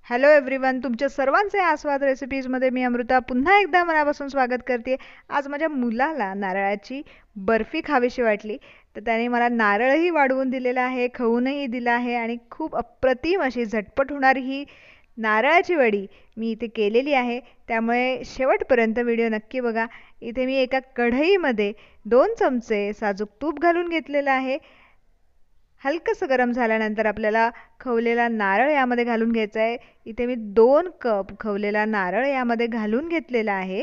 Hello everyone, तुमच्या सर्वांचे आस्वाद रेसिपीजमध्ये मी अमृता पुन्हा एकदा मनापासून स्वागत करते. आज माझ्या मुलाला नारळाची बर्फी खावीशी वाटली, तर त्याने मला नारळही वाढवून दिलेला आहे, खाऊनही दिला आहे आणि खूप अप्रतिम अशी झटपट होणारी ही नारळाची वडी मी इथे केलेली आहे. त्यामुळे शेवटपर्यंत व्हिडिओ नक्की बघा. इथे मी एका कढईमध्ये 2 चमचे साजूक तूप घालून घेतलेलं आहे. हलकंसं गरम झाल्यानंतर आपल्याला खवलेला नारळ यामध्ये घालून घ्यायचा आहे. इथे मी 2 कप खवलेला नारळ यामध्ये घालून घेतलेला आहे.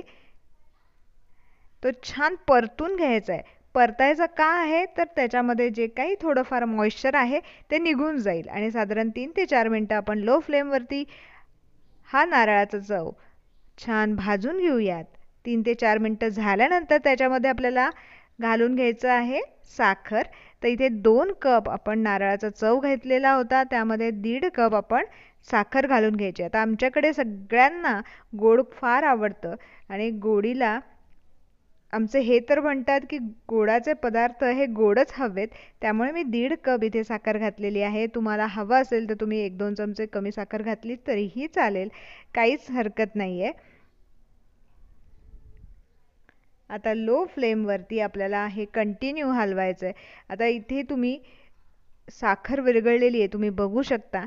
तो छान परतून घ्यायचा आहे. परतायचा का आहे तर त्याच्यामध्ये जे काही थोडंफार मॉइश्चर आहे ते निघून जाईल आणि साधारण 3 ते 4 मिनिटं आपण लो फ्लेमवरती हा नारळाचा चव छान भाजून घेऊयात. 3 ते 4 मिनिटं झाल्यानंतर त्याच्यामध्ये आपल्याला घालून घ्यायचं आहे साखर. तर इथे 2 कप आपण नारळाचा चव घेतलेला होता, त्यामध्ये 1.5 कप आपण साखर घालून घ्यायची. आता आमच्याकडे सगळ्यांना गोड फार आवडतं आणि गोडीला आमचे हे तर म्हणतात की गोडाचे पदार्थ हे गोडच हवेत. त्यामुळे मी 1.5 कप इथे साखर घातलेली आहे. तुम्हाला हवं असेल तर तुम्ही 1-2 चमचे कमी साखर घातली तरीही चालेल, काहीच हरकत नाही आहे. आता लो फ्लेमवरती आपल्याला हे कंटिन्यू हलवायचं आहे. आता इथे तुम्ही साखर विरघळलेली आहे, तुम्ही बघू शकता.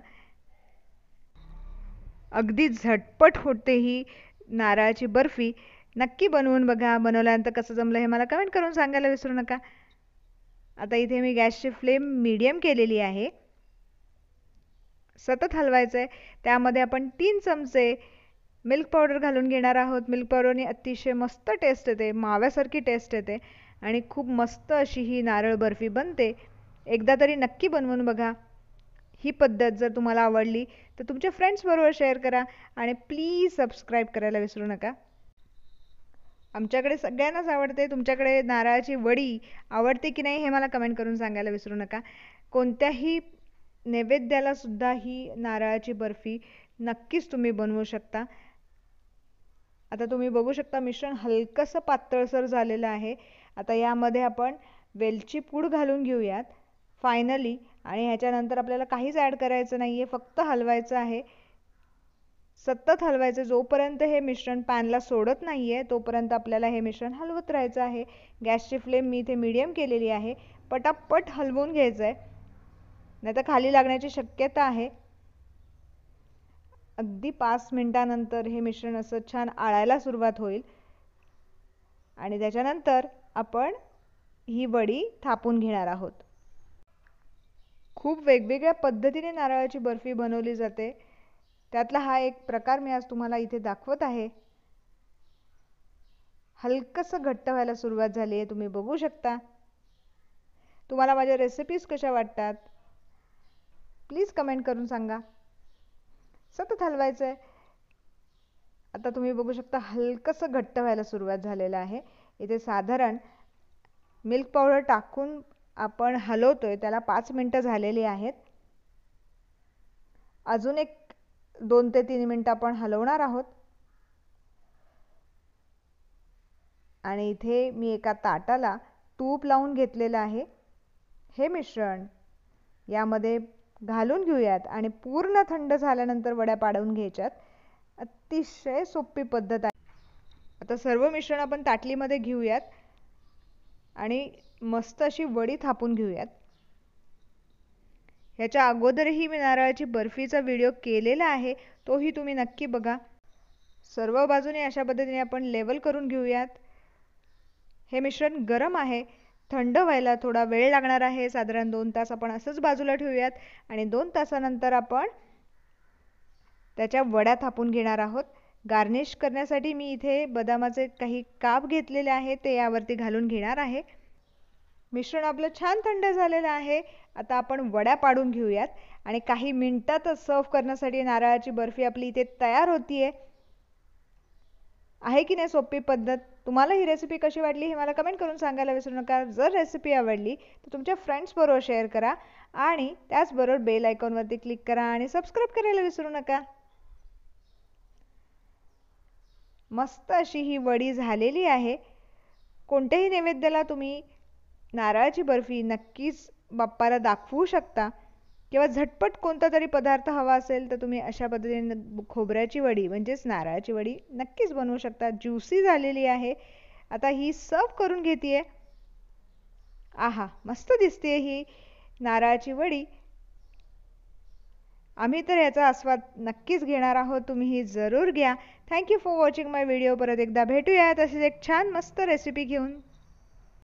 अगदी झटपट होते ही नारळाची बर्फी. नक्की बनवून बघा. बनवल्यानंतर कसं जमलं हे मला कमेंट करून सांगायला विसरू नका. आता इथे मी गॅसची फ्लेम मीडियम केलेली आहे. सतत हलवायचं आहे. त्यामध्ये आपण 3 चमचे मिल्क पावडर घालून घेणार आहोत. मिल्क पावडरने अतिशय मस्त टेस्ट येते, माव्यासारखी टेस्ट येते आणि खूप मस्त अशी ही नारळ बर्फी बनते. एकदा तरी नक्की बनवून बघा. ही पद्धत जर तुम्हाला आवडली तर तुमच्या फ्रेंड्सबरोबर शेअर करा आणि प्लीज सबस्क्राईब करायला विसरू नका. आमच्याकडे सगळ्यांनाच आवडते. तुमच्याकडे नारळाची वडी आवडते की नाही हे मला कमेंट करून सांगायला विसरू नका. कोणत्याही नैवेद्याला सुद्धा ही नारळाची बर्फी नक्कीच तुम्ही बनवू शकता. आता तुम्ही बघू शकता मिश्रण हलकंसं पातळसर झालेलं आहे. आता यामध्ये आपण वेलची पूड घालून घेऊयात फायनली. आणि ह्याच्यानंतर आपल्याला काहीच ॲड करायचं नाही आहे, फक्त हलवायचं आहे. सतत हलवायचं. जोपर्यंत हे मिश्रण पॅनला सोडत नाही आहे तोपर्यंत आपल्याला हे मिश्रण हलवत राहायचं आहे. गॅसची फ्लेम मी इथे मीडियम केलेली आहे. पटापट हलवून घ्यायचं आहे, नाही तर खाली लागण्याची शक्यता आहे. अगदी 5 मिनिटानंतर हे मिश्रण असं छान आळायला सुरुवात होईल आणि त्याच्यानंतर आपण ही वडी थापून घेणार आहोत. खूप वेगवेगळ्या पद्धतीने नारळाची बर्फी बनवली जाते. त्यातला हा एक प्रकार मी आज तुम्हाला इथे दाखवत आहे. हलकंसं घट्ट व्हायला सुरुवात झाली आहे, तुम्ही बघू शकता. तुम्हाला माझ्या रेसिपीज कशा वाटतात प्लीज कमेंट करून सांगा. सतत हलवायचं आहे. आता तुम्ही बघू शकता हलकंसं घट्ट व्हायला सुरुवात झालेलं आहे. इथे साधारण मिल्क पावडर टाकून आपण हलवतोय त्याला 5 मिनिटं झालेली आहेत. अजून एक 2 ते 3 मिनिटं आपण हलवणार आहोत. आणि इथे मी एका ताटाला तूप लावून घेतलेलं आहे. हे मिश्रण यामध्ये घालून घेऊयात आणि पूर्ण थंड झाल्यानंतर वड्या पाडून घ्यायच्यात. अतिशय सोपी पद्धत आहे. आता सर्व मिश्रण आपण ताटलीमध्ये घेऊयात आणि मस्त अशी वडी थापून घेऊयात. ह्याच्या अगोदरही मी नारळाची बर्फीचा व्हिडिओ केलेला आहे, तोही तुम्ही नक्की बघा. सर्व बाजूने अशा पद्धतीने आपण लेवल करून घेऊयात. हे मिश्रण गरम आहे, थंड व्हायला थोडा वेळ लागणार आहे. साधारण 2 तास आपण असंच बाजूला ठेवूयात आणि 2 तासानंतर आपण त्याच्या वड्या थापून घेणार आहोत. गार्निश करण्यासाठी मी इथे बदामाचे काही काप घेतलेले आहे, ते यावरती घालून घेणार आहे. मिश्रण आपलं छान थंड झालेलं आहे. आता आपण वड्या पाडून घेऊयात आणि काही मिनिटातच सर्व करण्यासाठी नारळाची बर्फी आपली इथे तयार होतीये. आहे की नाही सोपी पद्धत. तुम्हाला ही रेसिपी कशी वाटली हे मला कमेंट करून सांगायला विसरू नका. जर रेसिपी आवडली तर तुमच्या फ्रेंड्सबरोबर शेअर करा आणि त्याचबरोबर बेल आयकॉनवरती क्लिक करा आणि सबस्क्राईब करायला विसरू नका. मस्त अशी ही वडी झालेली आहे. कोणत्याही नैवेद्याला तुम्ही नारळाची बर्फी नक्कीच बाप्पाला दाखवू शकता किंवा झटपट कोणता तरी पदार्थ हवा असेल तर तुम्ही अशा पद्धतीने खोबऱ्याची वडी म्हणजेच नारळाची वडी नक्कीच बनवू शकता. ज्युसी झालेली आहे. आता ही सर्व करून घेते. आहा, मस्त दिसते ही नारळाची वडी. आम्ही तर याचा आस्वाद नक्कीच घेणार आहोत. तुम्हीही जरूर घ्या. Thank you for watching my video. परत एकदा भेटूया तसेच एक छान मस्त रेसिपी घेऊन.